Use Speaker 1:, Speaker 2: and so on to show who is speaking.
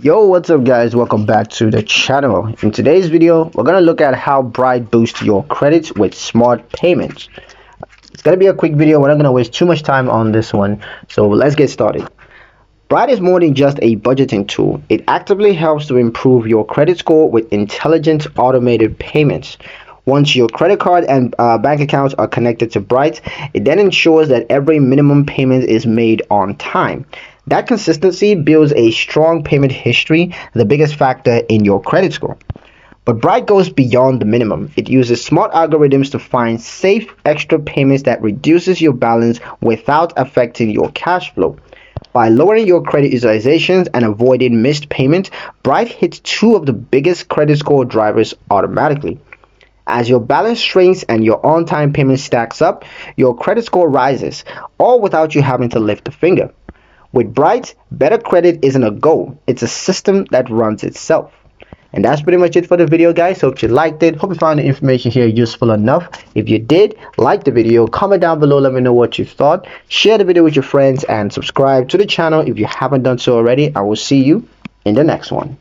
Speaker 1: Yo, what's up guys, welcome back to the channel. In today's video we're going to look at how Bright boosts your credits with smart payments. It's going to be a quick video. We're not going to waste too much time on this one, so let's get started. Bright is more than just a budgeting tool. It actively helps to improve your credit score with intelligent automated payments. Once your credit card and bank accounts are connected to Bright, it then ensures that every minimum payment is made on time. That consistency builds a strong payment history, the biggest factor in your credit score. But Bright goes beyond the minimum. It uses smart algorithms to find safe extra payments that reduces your balance without affecting your cash flow. By lowering your credit utilizations and avoiding missed payments, Bright hits two of the biggest credit score drivers automatically. As your balance shrinks and your on-time payment stacks up, your credit score rises, all without you having to lift a finger. With Bright, better credit isn't a goal, it's a system that runs itself. And that's pretty much it for the video, guys. Hope you liked it. Hope you found the information here useful enough. If you did, like the video, comment down below, let me know what you thought. Share the video with your friends and subscribe to the channel if you haven't done so already. I will see you in the next one.